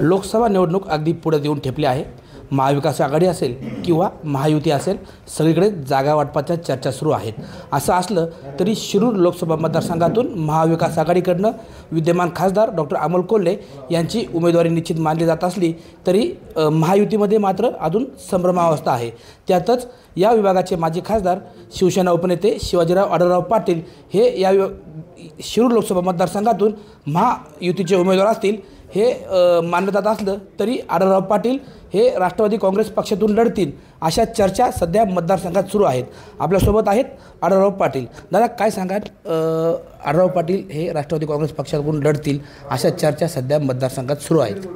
लोकसभा निवडणूक अगदी पुढे येऊन ठेपली आहे। महाविकास आघाडी असेल किंवा महायुती असेल, सगळीकडे जागा वाटपाच्या चर्चा सुरू आहेत। असं असलं तरी शिरूर लोकसभा मतदारसंघातून महाविकास आघाडीकडनं विद्यमान खासदार डॉक्टर अमोल कोल्हे यांची उमेदवारी निश्चित मानली जात असली तरी महायुतीमध्ये मात्र अजून संभ्रमावस्था आहे। त्यातच या विभागाचे माजी खासदार शिवसेना उपनेते शिवाजीराव आढळराव पाटील हे या शिरूर लोकसभा मतदारसंघातून महायुतीचे उमेदवार असतील हे मानलं जात असलं तरी आढळराव पाटील हे राष्ट्रवादी काँग्रेस पक्षातून लढतील अशा चर्चा सध्या मतदारसंघात सुरू आहेत। आपल्यासोबत आहेत आढळराव पाटील। दादा, काय सांगाल, आढळराव पाटील हे राष्ट्रवादी काँग्रेस पक्षातून लढतील अशा चर्चा सध्या मतदारसंघात सुरू आहेत।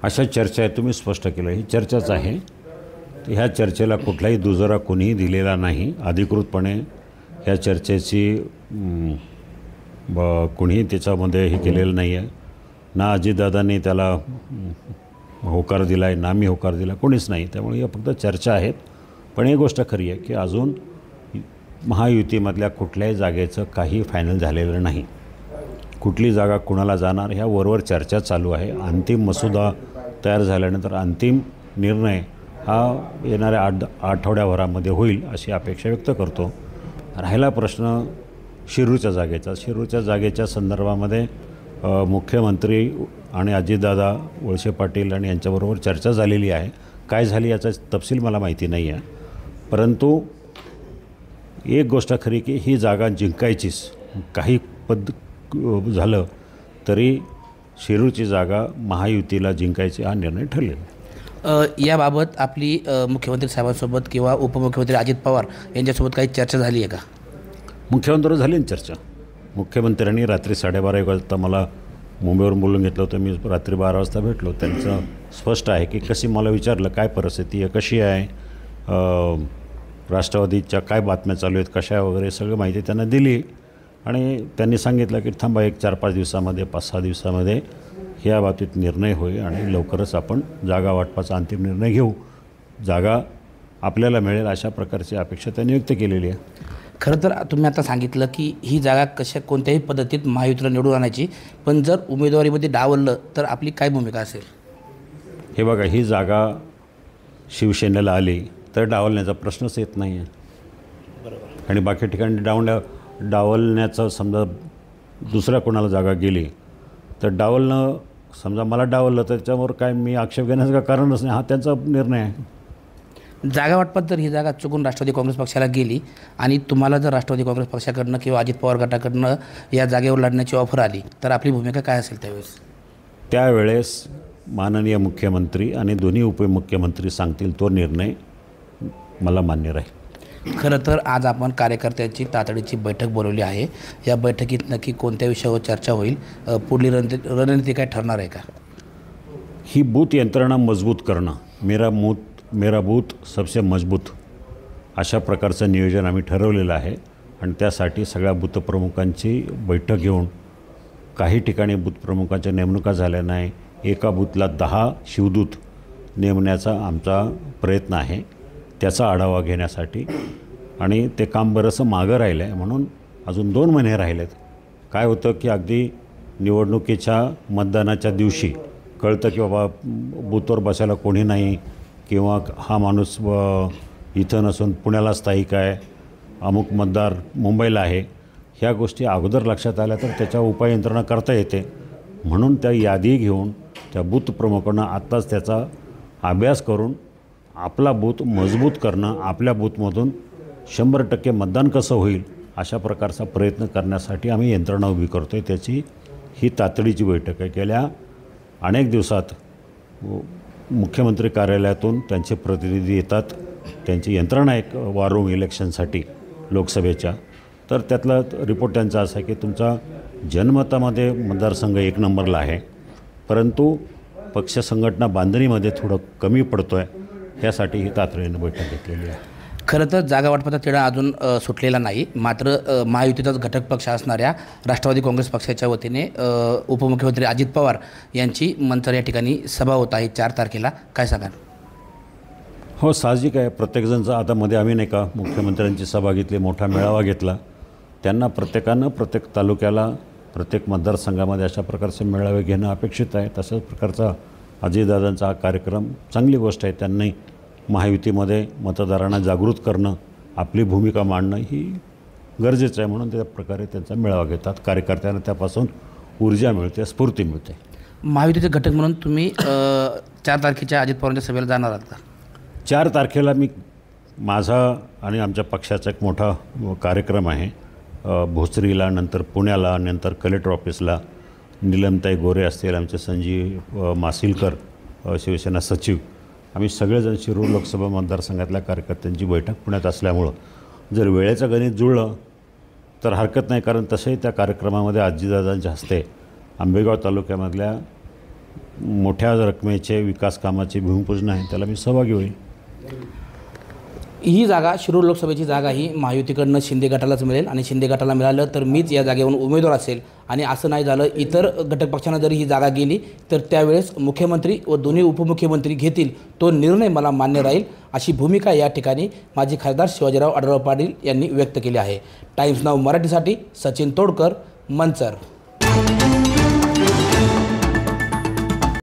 अशा चर्चा आहे, तुम्ही स्पष्ट केलं, ही चर्चाच आहे। ह्या चर्चेला कुठलाही दुजोरा कोणीही दिलेला नाही। अधिकृतपणे ह्या चर्चेची कोणीही त्याच्यामध्ये हे केलेलं नाही आहे। ना अजितदादांनी त्याला होकार दिला आहे, ना मी होकार दिला, कोणीच नाही। त्यामुळे या फक्त चर्चा आहेत। पण एक गोष्ट खरी आहे की अजून महायुतीमधल्या कुठल्याही जागेचं काही फायनल झालेलं नाही। कुठली जागा कुणाला जाणार ह्या वरवर चर्चा चालू आहे। अंतिम मसुदा तयार झाल्यानंतर अंतिम निर्णय हा येणाऱ्या आठवड्याभरामध्ये होईल अशी अपेक्षा व्यक्त करतो। राहिला प्रश्न शिरूरच्या जागेच्या संदर्भामध्ये मुख्यमंत्री आणि अजितदादा, वळसे पाटील आणि यांच्याबरोबर चर्चा झालेली आहे। काय झाली याचा तपशील मला माहिती नाही आहे। परंतु एक गोष्ट खरी की ही जागा जिंकायचीच, काही झालं तरी शिरूरची जागा महायुतीला जिंकायची हा निर्णय ठरलेला। याबाबत आपली मुख्यमंत्री साहेबांसोबत किंवा उपमुख्यमंत्री अजित पवार यांच्यासोबत काही चर्चा झाली आहे का? मुख्यमंत्र्यांवर झाली ना चर्चा। मुख्यमंत्र्यांनी रात्री 12:30 वाजता मला मुंबईवरून बोलून घेतलं होतं। मी रात्री 12 वाजता भेटलो। त्यांचं स्पष्ट आहे की कशी, मला विचारलं काय परिस्थिती आहे, कशी आहे, राष्ट्रवादीच्या काय बातम्या चालू आहेत, कशा वगैरे सगळं माहिती त्यांना दिली। आणि त्यांनी सांगितलं की थांबा, 1-4-5 दिवसामध्ये, 5-6 दिवसामध्ये ह्या बाबतीत निर्णय होईल आणि लवकरच आपण जागा वाटपाचा अंतिम निर्णय घेऊ, जागा आपल्याला मिळेल अशा प्रकारची अपेक्षा त्यांनी व्यक्त केलेली आहे। खरं तर तुम्ही आता सांगितलं की ही जागा कोणत्याही पद्धतीत महायुतीला निवडून आणायची, पण जर उमेदवारीमध्ये डावललं तर आपली काय भूमिका असेल? हे बघा, ही जागा शिवसेनेला आली तर डावलण्याचा प्रश्नच येत नाही आहे। बरोबर। आणि बाकी ठिकाणी डावलण्याचं समजा दुसऱ्या कोणाला जागा गेली तर डावलणं, समजा मला डावललं तर त्याच्यावर काय मी आक्षेप घेण्याचं कारणच नाही, हा त्यांचा निर्णय आहे। जागा वाटपात जर ही जागा चुकून राष्ट्रवादी काँग्रेस पक्षाला गेली आणि तुम्हाला जर राष्ट्रवादी काँग्रेस पक्षाकडनं किंवा अजित पवार गटाकडनं या जागेवर लढण्याची ऑफर आली तर आपली भूमिका काय असेल त्यावेळेस माननीय मुख्यमंत्री आणि दोन्ही उपमुख्यमंत्री सांगतील तो निर्णय मला मान्य राहील। खरं तर आज आपण कार्यकर्त्यांची तातडीची बैठक बोलवली आहे। या बैठकीत नक्की कोणत्या विषयावर चर्चा होईल, पुढली रणनीती काय ठरणार आहे का? ही बूथ यंत्रणा मजबूत करणं, मेरा बूथ सबसे मजबूत अशा प्रकारचं नियोजन आम्ही ठरवलेलं आहे। आणि त्यासाठी सगळ्या बूथप्रमुखांची बैठक घेऊन, काही ठिकाणी बूथप्रमुखांच्या नेमणुका झाल्या नाही, एका बूथला 10 शिवदूत नेमण्याचा आमचा प्रयत्न आहे, त्याचा आढावा घेण्यासाठी। आणि ते काम बरंचसं मागं राहिलं आहे, म्हणून अजून 2 महिने राहिलेत। काय होतं की अगदी निवडणुकीच्या मतदानाच्या दिवशी कळतं की बाबा बूथवर बसायला कोणी नाही, किंवा हा माणूस इथं नसून पुण्याला स्थायिक आहे, अमुक मतदार मुंबईला आहे, ह्या गोष्टी अगोदर लक्षात आल्या तर त्याच्या उपाययंत्रणा करता येते। म्हणून त्या यादी घेऊन त्या बूथ प्रमुखांना आत्ताच त्याचा अभ्यास करून आपला बूथ मजबूत करणं, आपल्या बूथमधून 100% मतदान कसं होईल अशा प्रकारचा प्रयत्न करण्यासाठी आम्ही यंत्रणा उभी करतो आहे। त्याची ही तातडीची बैठक आहे। गेल्या अनेक दिवसात मुख्यमंत्री कार्यालयातून त्यांचे प्रतिनिधी येतात, त्यांची यंत्रणा एक वॉर रूम इलेक्शनसाठी लोकसभेच्या, तर त्यातला रिपोर्ट त्यांचा असा आहे की तुमचा जनमतामध्ये मतदारसंघ 1 नंबरला आहे, परंतु पक्ष संघटना बांधणीमध्ये थोडं कमी पडतो आहे, ह्यासाठी ही तातडीने बैठक घेतलेली आहे। खरं तर जागा वाटपाचा तिढा अजून सुटलेला नाही, मात्र महायुतीचाच घटक पक्ष असणाऱ्या राष्ट्रवादी काँग्रेस पक्षाच्या वतीने उपमुख्यमंत्री अजित पवार यांची मंचर या ठिकाणी सभा होत आहे 4 तारखेला, काय सांगाल? हो, साहजिक आहे। प्रत्येकजणचा आता मध्ये आम्ही नाही का मुख्यमंत्र्यांची सभा घेतली, मोठा मेळावा घेतला, त्यांना प्रत्येकानं प्रत्येक तालुक्याला प्रत्येक मतदारसंघामध्ये अशा प्रकारचे मेळावे घेणं अपेक्षित आहे. तशाच प्रकारचा अजयदादांचा हा कार्यक्रम चांगली गोष्ट आहे. त्यांनी महायुतीमध्ये मतदारांना जागृत करणं, आपली भूमिका मांडणं ही गरजेचं आहे. म्हणून त्या प्रकारे त्यांचा मेळावा घेतात. कार्यकर्त्यांना त्यापासून ऊर्जा मिळते, स्फूर्ती मिळते. महायुतीचे घटक म्हणून तुम्ही 4 तारखेच्या अजित पवारांच्या सभेला जाणार आहात का? 4 तारखेला माझा आणि आमच्या पक्षाचा एक मोठा कार्यक्रम आहे. भोसरीला, नंतर पुण्याला, नंतर कलेक्टर ऑफिसला निलमताई गोरे असतील, आमचे संजीव मासिलकर शिवसेना सचिव, आम्ही सगळेजण शिरूर लोकसभा मतदारसंघातल्या कार्यकर्त्यांची बैठक पुण्यात असल्यामुळं जर वेळेचं गणित जुळलं तर हरकत नाही. कारण तसंही त्या कार्यक्रमामध्ये अजितदादांच्या हस्ते आंबेगाव तालुक्यामधल्या मोठ्या रकमेचे विकास कामाचे भूमिपूजन आहे, त्याला मी सहभागी होईल. ही जागा, शिरूर लोकसभेची जागा ही महायुतीकडनं शिंदे गटालाच मिळेल आणि शिंदे गटाला मिळालं तर मीच या जागेवरून उमेदवार असेल. आणि असं नाही झालं, इतर घटक पक्षांना जरी ही जागा गेली तर त्यावेळेस मुख्यमंत्री व दोन्ही उपमुख्यमंत्री घेतील तो निर्णय मला मान्य राहील, अशी भूमिका या ठिकाणी माजी खासदार शिवाजीराव आढळराव पाटील यांनी व्यक्त केली आहे. टाइम्स नाऊ मराठीसाठी सचिन तोडकर, मंचर.